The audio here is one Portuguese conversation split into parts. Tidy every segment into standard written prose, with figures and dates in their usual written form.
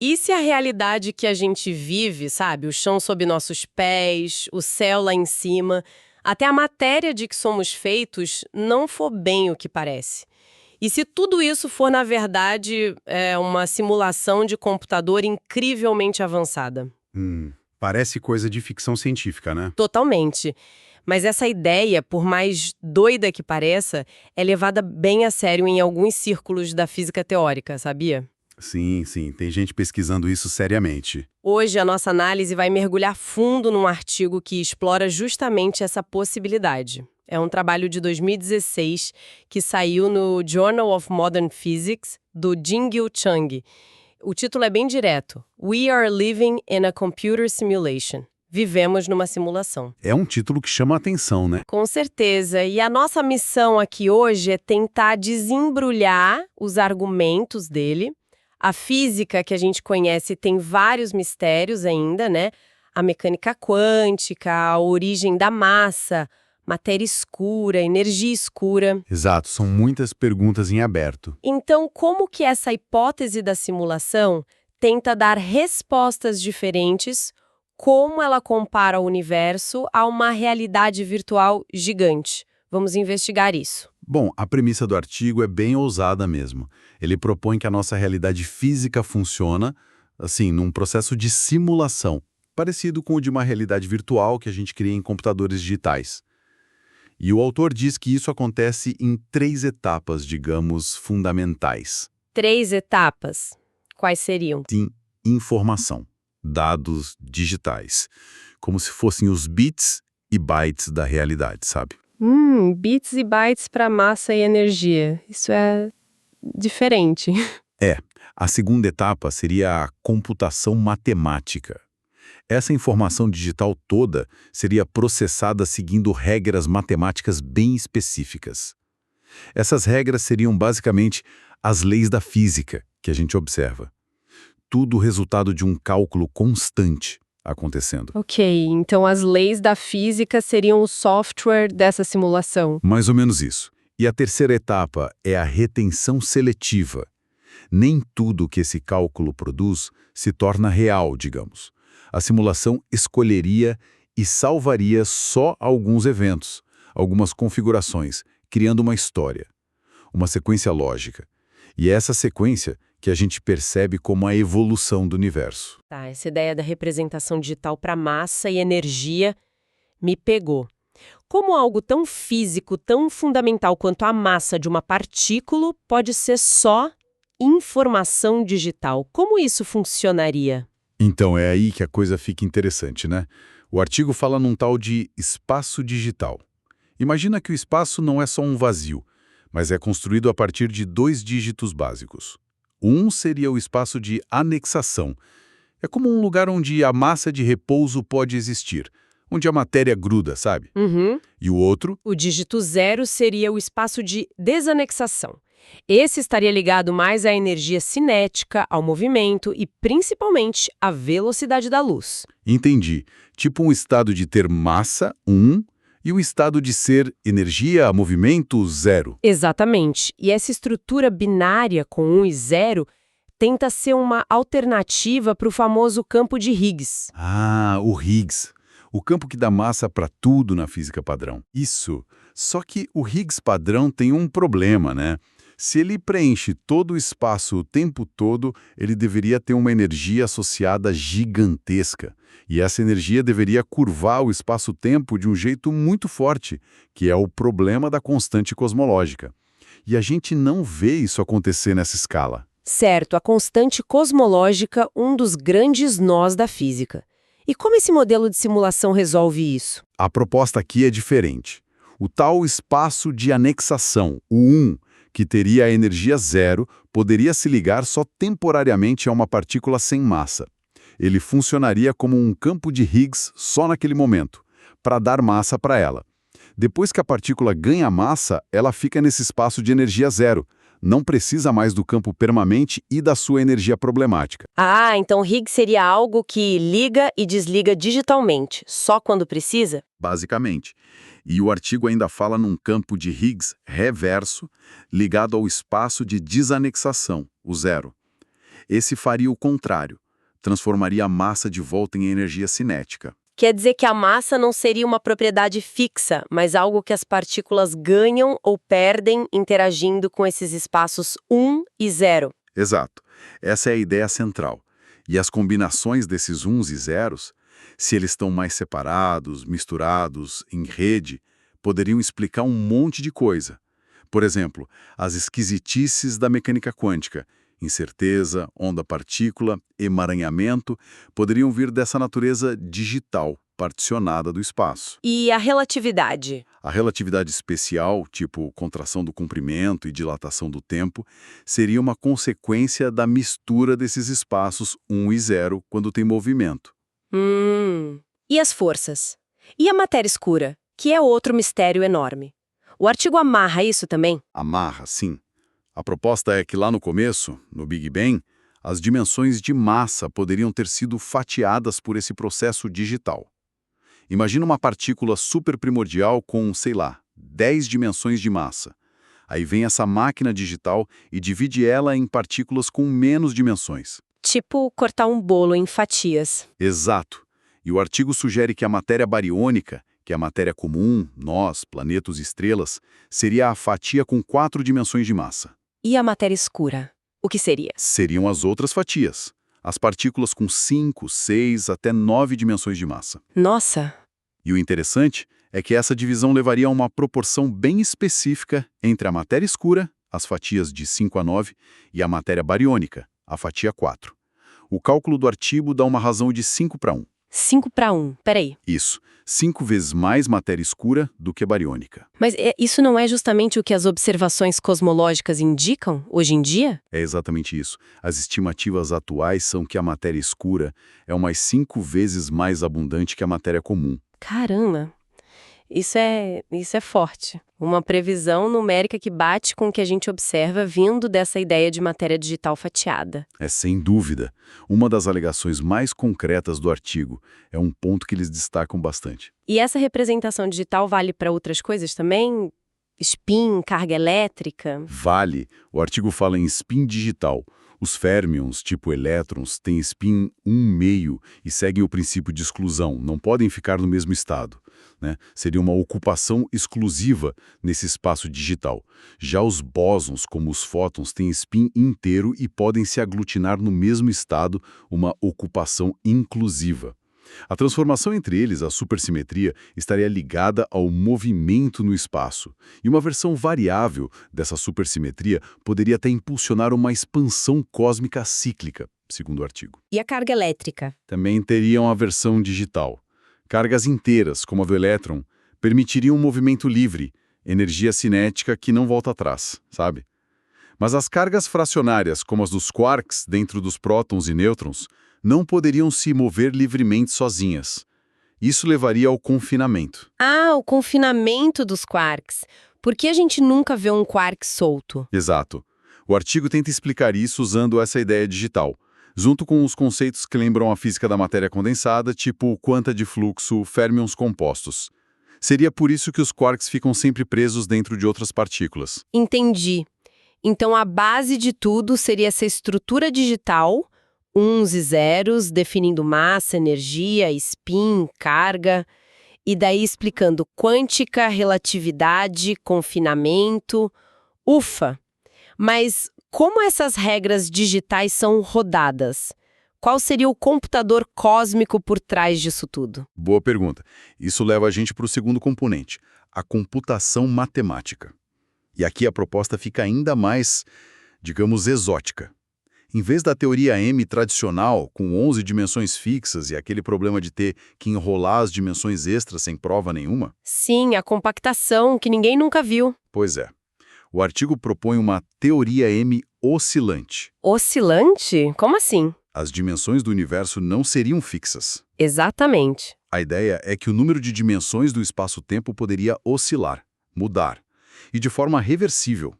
E se a realidade que a gente vive, sabe, o chão sob nossos pés, o céu lá em cima, até a matéria de que somos feitos não for bem o que parece? E se tudo isso for, na verdade, uma simulação de computador incrivelmente avançada? Parece coisa de ficção científica, né? Totalmente. Mas essa ideia, por mais doida que pareça, é levada bem a sério em alguns círculos da física teórica, sabia? Sim, sim, tem gente pesquisando isso seriamente. Hoje, a nossa análise vai mergulhar fundo num artigo que explora justamente essa possibilidade. É um trabalho de 2016 que saiu no Journal of Modern Physics, do Jingyu Chang. O título é bem direto: We are living in a computer simulation. Vivemos numa simulação. É um título que chama a atenção, né? Com certeza. E a nossa missão aqui hoje é tentar desembrulhar os argumentos dele. A física que a gente conhece tem vários mistérios ainda, né? A mecânica quântica, a origem da massa, matéria escura, energia escura. Exato, são muitas perguntas em aberto. Então, como que essa hipótese da simulação tenta dar respostas diferentes, como ela compara o universo a uma realidade virtual gigante? Vamos investigar isso. Bom, a premissa do artigo é bem ousada mesmo. Ele propõe que a nossa realidade física funciona, assim, num processo de simulação, parecido com o de uma realidade virtual que a gente cria em computadores digitais. E o autor diz que isso acontece em 3 etapas, digamos, fundamentais. 3 etapas. Quais seriam? Tem informação, dados digitais, como se fossem os bits e bytes da realidade, sabe? Bits e bytes para massa e energia. Isso é diferente. A segunda etapa seria a computação matemática. Essa informação digital toda seria processada seguindo regras matemáticas bem específicas. Essas regras seriam basicamente as leis da física que a gente observa. Tudo resultado de um cálculo constante acontecendo. Ok, então as leis da física seriam o software dessa simulação. Mais ou menos isso. E a terceira etapa é a retenção seletiva. Nem tudo que esse cálculo produz se torna real, digamos. A simulação escolheria e salvaria só alguns eventos, algumas configurações, criando uma história, uma sequência lógica. E é essa sequência que a gente percebe como a evolução do universo. Tá, essa ideia da representação digital para massa e energia me pegou. Como algo tão físico, tão fundamental quanto a massa de uma partícula pode ser só informação digital? Como isso funcionaria? Então é aí que a coisa fica interessante, né? O artigo fala num tal de espaço digital. Imagina que o espaço não é só um vazio, mas é construído a partir de 2 dígitos básicos. Um seria o espaço de anexação. É como um lugar onde a massa de repouso pode existir, onde a matéria gruda, sabe? E o outro, O dígito 0 seria o espaço de desanexação. Esse estaria ligado mais à energia cinética, ao movimento e, principalmente, à velocidade da luz. entendi, tipo um estado de ter massa, 1, e o estado de ser energia, movimento, 0. Exatamente. E essa estrutura binária com 1 e 0 tenta ser uma alternativa para o famoso campo de Higgs. Ah, o Higgs. O campo que dá massa para tudo na física padrão. Isso. Só que o Higgs padrão tem um problema, né? Se ele preenche todo o espaço o tempo todo, ele deveria ter uma energia associada gigantesca. E essa energia deveria curvar o espaço-tempo de um jeito muito forte, que é o problema da constante cosmológica. E a gente não vê isso acontecer nessa escala. Certo, a constante cosmológica, um dos grandes nós da física. E como esse modelo de simulação resolve isso? A proposta aqui é diferente. O tal espaço de anexação, o 1, que teria a energia 0, poderia se ligar só temporariamente a uma partícula sem massa. Ele funcionaria como um campo de Higgs só naquele momento, para dar massa para ela. Depois que a partícula ganha massa, ela fica nesse espaço de energia 0. Não precisa mais do campo permanente e da sua energia problemática. Ah, então Higgs seria algo que liga e desliga digitalmente, só quando precisa? Basicamente. E o artigo ainda fala num campo de Higgs reverso, ligado ao espaço de desanexação, o 0. Esse faria o contrário, transformaria a massa de volta em energia cinética. Quer dizer que a massa não seria uma propriedade fixa, mas algo que as partículas ganham ou perdem interagindo com esses espaços 1 e 0. Exato. Essa é a ideia central. E as combinações desses uns e zeros, se eles estão mais separados, misturados, em rede, poderiam explicar um monte de coisa. Por exemplo, as esquisitices da mecânica quântica, incerteza, onda-partícula, emaranhamento, poderiam vir dessa natureza digital, particionada do espaço. E a relatividade? A relatividade especial, tipo contração do comprimento e dilatação do tempo, seria uma consequência da mistura desses espaços 1 e 0 quando tem movimento. E as forças? E a matéria escura, que é outro mistério enorme? O artigo amarra isso também? Amarra, sim. A proposta é que lá no começo, no Big Bang, as dimensões de massa poderiam ter sido fatiadas por esse processo digital. Imagina uma partícula superprimordial com, sei lá, 10 dimensões de massa. Aí vem essa máquina digital e divide ela em partículas com menos dimensões. Tipo cortar um bolo em fatias. Exato. E o artigo sugere que a matéria bariônica, que é a matéria comum, nós, planetas e estrelas, seria a fatia com 4 dimensões de massa. E a matéria escura? O que seria? Seriam as outras fatias. As partículas com 5, 6 até 9 dimensões de massa. Nossa! E o interessante é que essa divisão levaria a uma proporção bem específica entre a matéria escura, as fatias de 5 a 9, e a matéria bariônica, a fatia 4. O cálculo do artigo dá uma razão de 5 para 1. 5 para 1. Peraí. Isso, 5 vezes mais matéria escura do que bariônica. Mas isso não é justamente o que as observações cosmológicas indicam hoje em dia? É exatamente isso. As estimativas atuais são que a matéria escura é umas 5 vezes mais abundante que a matéria comum. Caramba! Isso é forte. Uma previsão numérica que bate com o que a gente observa vindo dessa ideia de matéria digital fatiada. É sem dúvida. Uma das alegações mais concretas do artigo é um ponto que eles destacam bastante. E essa representação digital vale para outras coisas também? Spin, carga elétrica? Vale. O artigo fala em spin digital. Os férmions, tipo elétrons, têm spin 1,5 e seguem o princípio de exclusão, não podem ficar no mesmo estado, né? Seria uma ocupação exclusiva nesse espaço digital. Já os bósons, como os fótons, têm spin inteiro e podem se aglutinar no mesmo estado, uma ocupação inclusiva. A transformação entre eles, a supersimetria, estaria ligada ao movimento no espaço. E uma versão variável dessa supersimetria poderia até impulsionar uma expansão cósmica cíclica, segundo o artigo. E a carga elétrica? Também teriam a versão digital. Cargas inteiras, como a do elétron, permitiriam um movimento livre, energia cinética que não volta atrás, sabe? Mas as cargas fracionárias, como as dos quarks dentro dos prótons e nêutrons, não poderiam se mover livremente sozinhas. Isso levaria ao confinamento. Ah, o confinamento dos quarks. Por que a gente nunca vê um quark solto? Exato. O artigo tenta explicar isso usando essa ideia digital, junto com os conceitos que lembram a física da matéria condensada, tipo quanta de fluxo, férmions compostos. Seria por isso que os quarks ficam sempre presos dentro de outras partículas. Entendi. Então a base de tudo seria essa estrutura digital, uns e zeros, definindo massa, energia, spin, carga, e daí explicando quântica, relatividade, confinamento. Ufa! Mas como essas regras digitais são rodadas? Qual seria o computador cósmico por trás disso tudo? Boa pergunta. Isso leva a gente para o segundo componente, a computação matemática. E aqui a proposta fica ainda mais, digamos, exótica. Em vez da teoria M tradicional, com 11 dimensões fixas e aquele problema de ter que enrolar as dimensões extras sem prova nenhuma? Sim, a compactação, que ninguém nunca viu. Pois é. O artigo propõe uma teoria M oscilante. Oscilante? Como assim? As dimensões do universo não seriam fixas. Exatamente. A ideia é que o número de dimensões do espaço-tempo poderia oscilar, mudar, e de forma reversível.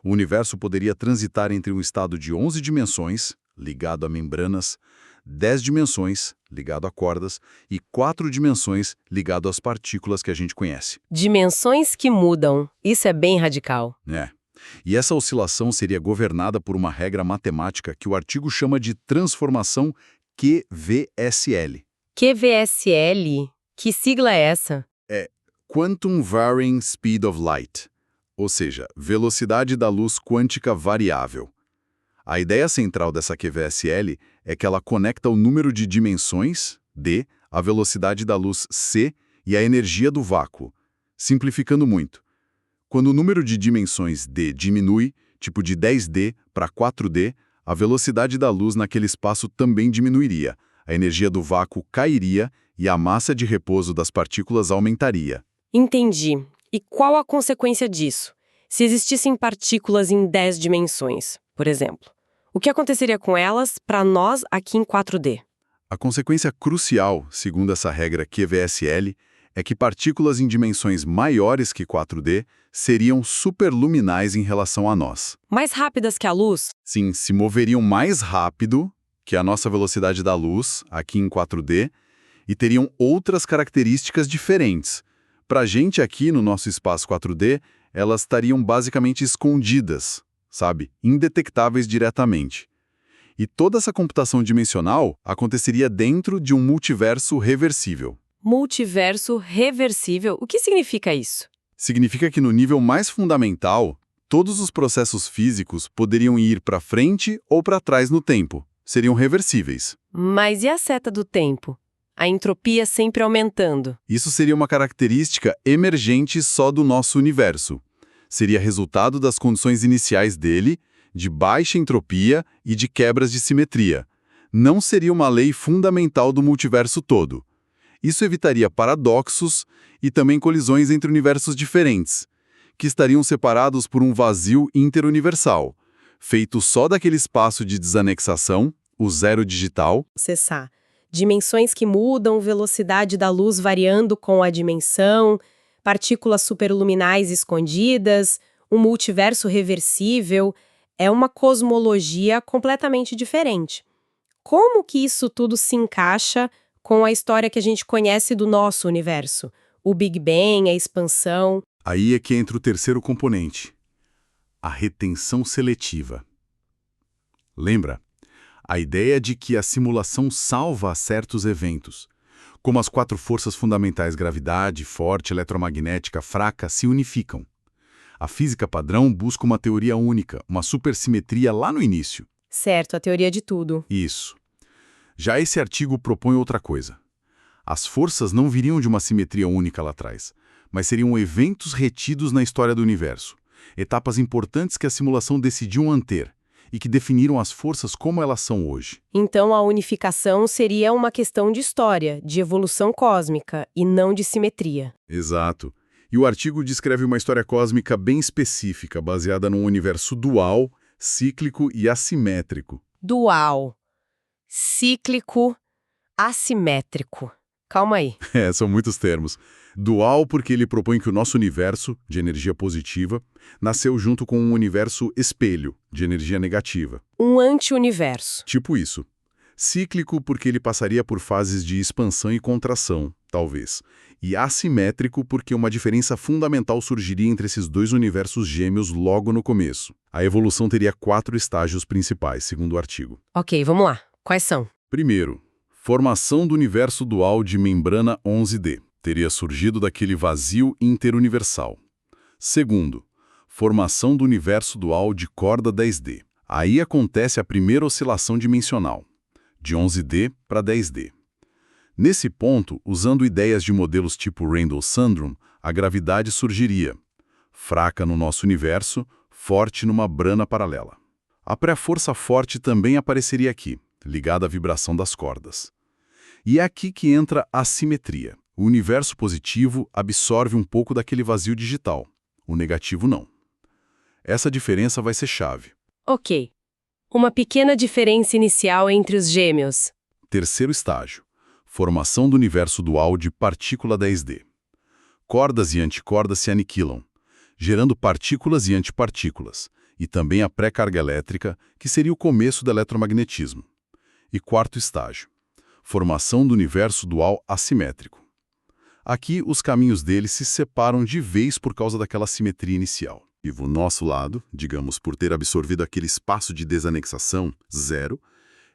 O universo poderia transitar entre um estado de 11 dimensões, ligado a membranas, 10 dimensões, ligado a cordas, e 4 dimensões, ligado às partículas que a gente conhece. Dimensões que mudam. Isso é bem radical. É. E essa oscilação seria governada por uma regra matemática que o artigo chama de transformação QVSL. QVSL? Que sigla é essa? Quantum Varying Speed of Light, ou seja, velocidade da luz quântica variável. A ideia central dessa QVSL é que ela conecta o número de dimensões, d, a velocidade da luz, c, e a energia do vácuo. Simplificando muito. Quando o número de dimensões d diminui, tipo de 10D para 4D, a velocidade da luz naquele espaço também diminuiria, a energia do vácuo cairia e a massa de repouso das partículas aumentaria. Entendi. E qual a consequência disso? Se existissem partículas em 10 dimensões, por exemplo, o que aconteceria com elas para nós aqui em 4D? A consequência crucial, segundo essa regra QVSL, é que partículas em dimensões maiores que 4D seriam superluminais em relação a nós. Mais rápidas que a luz? Sim, se moveriam mais rápido que a nossa velocidade da luz, aqui em 4D, e teriam outras características diferentes. Para a gente aqui no nosso espaço 4D, elas estariam basicamente escondidas, sabe? Indetectáveis diretamente. E toda essa computação dimensional aconteceria dentro de um multiverso reversível. Multiverso reversível? O que significa isso? Significa que no nível mais fundamental, todos os processos físicos poderiam ir para frente ou para trás no tempo. Seriam reversíveis. Mas e a seta do tempo? A entropia sempre aumentando. Isso seria uma característica emergente só do nosso universo. Seria resultado das condições iniciais dele, de baixa entropia e de quebras de simetria. Não seria uma lei fundamental do multiverso todo. Isso evitaria paradoxos e também colisões entre universos diferentes, que estariam separados por um vazio interuniversal, feito só daquele espaço de desanexação, o zero digital. Cessar. Dimensões que mudam, velocidade da luz variando com a dimensão, partículas superluminais escondidas, um multiverso reversível. É uma cosmologia completamente diferente. Como que isso tudo se encaixa com a história que a gente conhece do nosso universo? O Big Bang, a expansão. Aí é que entra o terceiro componente, a retenção seletiva. Lembra? A ideia de que a simulação salva certos eventos, como as 4 forças fundamentais gravidade, forte, eletromagnética, fraca, se unificam. A física padrão busca uma teoria única, uma supersimetria lá no início. Certo, a teoria de tudo. Isso. Já esse artigo propõe outra coisa. As forças não viriam de uma simetria única lá atrás, mas seriam eventos retidos na história do universo, etapas importantes que a simulação decidiu manter e que definiram as forças como elas são hoje. Então a unificação seria uma questão de história, de evolução cósmica e não de simetria. Exato. E o artigo descreve uma história cósmica bem específica, baseada num universo dual, cíclico e assimétrico. Dual, cíclico, assimétrico. Calma aí. São muitos termos. Dual porque ele propõe que o nosso universo, de energia positiva, nasceu junto com um universo espelho, de energia negativa. Um anti-universo. Tipo isso. Cíclico porque ele passaria por fases de expansão e contração, talvez. E assimétrico porque uma diferença fundamental surgiria entre esses dois universos gêmeos logo no começo. A evolução teria 4 estágios principais, segundo o artigo. Ok, vamos lá. Quais são? Primeiro, formação do universo dual de membrana 11D. Teria surgido daquele vazio interuniversal. Segundo, formação do universo dual de corda 10D. Aí acontece a primeira oscilação dimensional, de 11D para 10D. Nesse ponto, usando ideias de modelos tipo Randall-Sundrum, a gravidade surgiria, fraca no nosso universo, forte numa brana paralela. A pré-força forte também apareceria aqui, ligada à vibração das cordas. E é aqui que entra a simetria. O universo positivo absorve um pouco daquele vazio digital, o negativo não. Essa diferença vai ser chave. Ok. Uma pequena diferença inicial entre os gêmeos. Terceiro estágio. Formação do universo dual de partícula 10D. Cordas e anticordas se aniquilam, gerando partículas e antipartículas, e também a pré-carga elétrica, que seria o começo do eletromagnetismo. E quarto estágio. Formação do universo dual assimétrico. Aqui, os caminhos dele se separam de vez por causa daquela simetria inicial. E o nosso lado, digamos, por ter absorvido aquele espaço de desanexação, zero,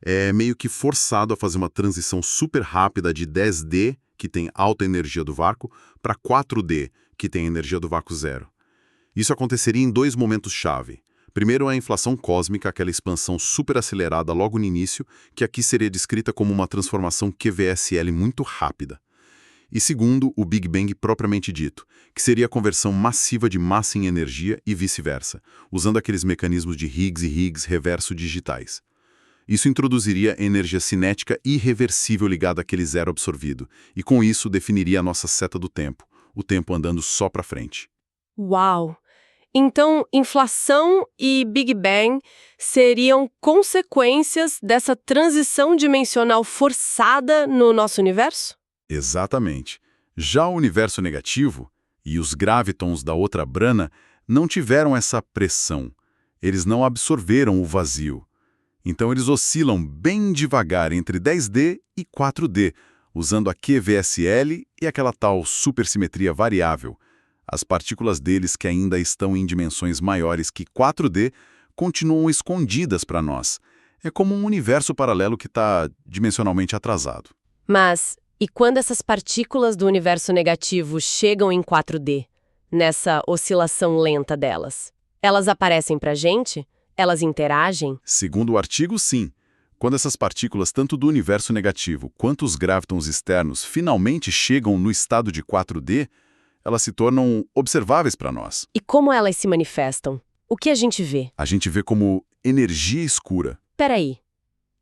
é meio que forçado a fazer uma transição super rápida de 10D, que tem alta energia do vácuo, para 4D, que tem energia do vácuo zero. Isso aconteceria em dois momentos-chave. Primeiro, a inflação cósmica, aquela expansão super acelerada logo no início, que aqui seria descrita como uma transformação QVSL muito rápida. E segundo, o Big Bang propriamente dito, que seria a conversão massiva de massa em energia e vice-versa, usando aqueles mecanismos de Higgs e Higgs reverso digitais. Isso introduziria energia cinética irreversível ligada àquele zero absorvido, e com isso definiria a nossa seta do tempo, o tempo andando só para frente. Uau! Então, inflação e Big Bang seriam consequências dessa transição dimensional forçada no nosso universo? Exatamente. Já o universo negativo e os gravitons da outra brana não tiveram essa pressão. Eles não absorveram o vazio. Então eles oscilam bem devagar entre 10D e 4D, usando a QVSL e aquela tal supersimetria variável. As partículas deles que ainda estão em dimensões maiores que 4D continuam escondidas para nós. É como um universo paralelo que está dimensionalmente atrasado. Mas, e quando essas partículas do universo negativo chegam em 4D, nessa oscilação lenta delas? Elas aparecem pra gente? Elas interagem? Segundo o artigo, sim. Quando essas partículas, tanto do universo negativo quanto os gravitons externos, finalmente chegam no estado de 4D, elas se tornam observáveis para nós. E como elas se manifestam? O que a gente vê? A gente vê como energia escura. Peraí.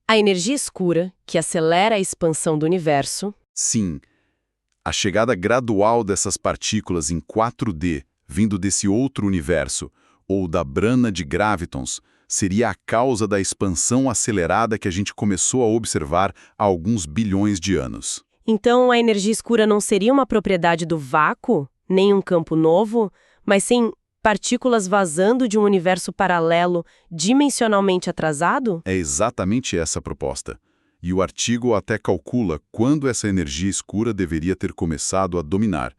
A energia escura, que acelera a expansão do universo... Sim. A chegada gradual dessas partículas em 4D, vindo desse outro universo, ou da brana de gravitons, seria a causa da expansão acelerada que a gente começou a observar há alguns bilhões de anos. Então, a energia escura não seria uma propriedade do vácuo, nem um campo novo, mas sim partículas vazando de um universo paralelo dimensionalmente atrasado? É exatamente essa a proposta. E o artigo até calcula quando essa energia escura deveria ter começado a dominar.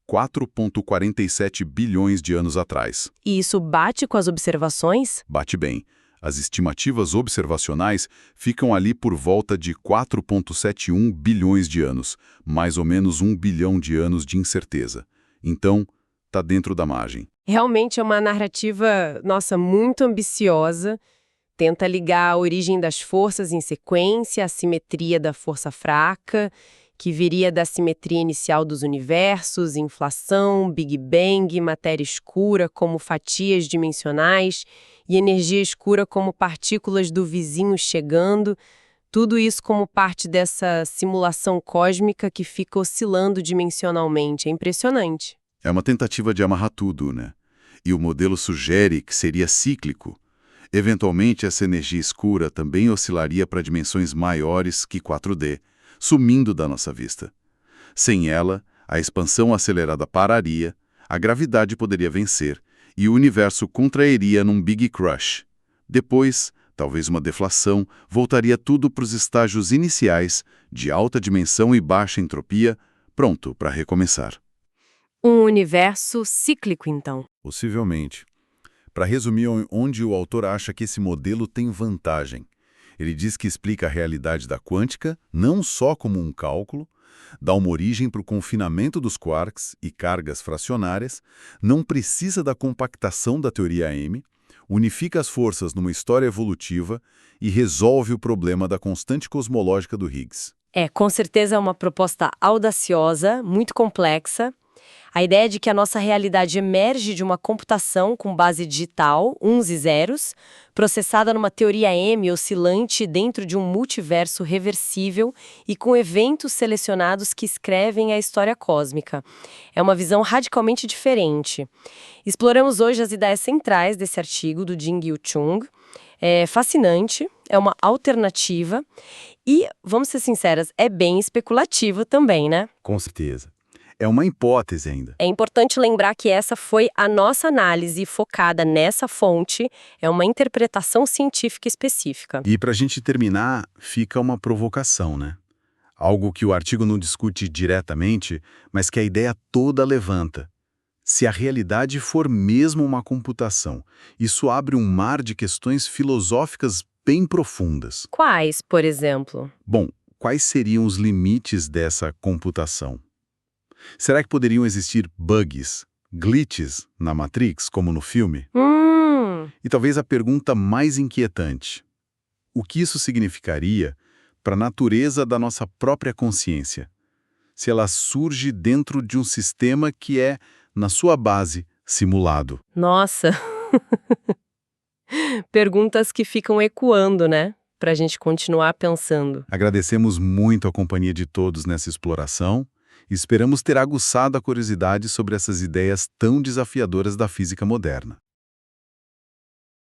4,47 bilhões de anos atrás. E isso bate com as observações? Bate bem. As estimativas observacionais ficam ali por volta de 4,71 bilhões de anos, mais ou menos 1 bilhão de anos de incerteza. Então, está dentro da margem. Realmente é uma narrativa, nossa, muito ambiciosa. Tenta ligar a origem das forças em sequência, a simetria da força fraca, que viria da simetria inicial dos universos, inflação, Big Bang, matéria escura como fatias dimensionais e energia escura como partículas do vizinho chegando, tudo isso como parte dessa simulação cósmica que fica oscilando dimensionalmente. É impressionante. É uma tentativa de amarrar tudo, né? E o modelo sugere que seria cíclico. Eventualmente, essa energia escura também oscilaria para dimensões maiores que 4D, sumindo da nossa vista. Sem ela, a expansão acelerada pararia, a gravidade poderia vencer e o universo contrairia num Big Crush. Depois, talvez uma deflação, voltaria tudo para os estágios iniciais, de alta dimensão e baixa entropia, pronto para recomeçar. Um universo cíclico, então. Possivelmente. Para resumir onde o autor acha que esse modelo tem vantagem. Ele diz que explica a realidade da quântica não só como um cálculo, dá uma origem para o confinamento dos quarks e cargas fracionárias, não precisa da compactação da teoria M, unifica as forças numa história evolutiva e resolve o problema da constante cosmológica do Higgs. Com certeza é uma proposta audaciosa, muito complexa. A ideia de que a nossa realidade emerge de uma computação com base digital, uns e zeros, processada numa teoria M oscilante dentro de um multiverso reversível e com eventos selecionados que escrevem a história cósmica. É uma visão radicalmente diferente. Exploramos hoje as ideias centrais desse artigo do Jing-Yu Chung. É fascinante, é uma alternativa e, vamos ser sinceras, é bem especulativo também, né? Com certeza. É uma hipótese ainda. É importante lembrar que essa foi a nossa análise focada nessa fonte, é uma interpretação científica específica. E para a gente terminar, fica uma provocação, né? Algo que o artigo não discute diretamente, mas que a ideia toda levanta. Se a realidade for mesmo uma computação, isso abre um mar de questões filosóficas bem profundas. Quais, por exemplo? Bom, quais seriam os limites dessa computação? Será que poderiam existir bugs, glitches na Matrix, como no filme? E talvez a pergunta mais inquietante: o que isso significaria para a natureza da nossa própria consciência? Se ela surge dentro de um sistema que é, na sua base, simulado. Nossa! Perguntas que ficam ecoando, né? Pra gente continuar pensando. Agradecemos muito a companhia de todos nessa exploração e esperamos ter aguçado a curiosidade sobre essas ideias tão desafiadoras da física moderna.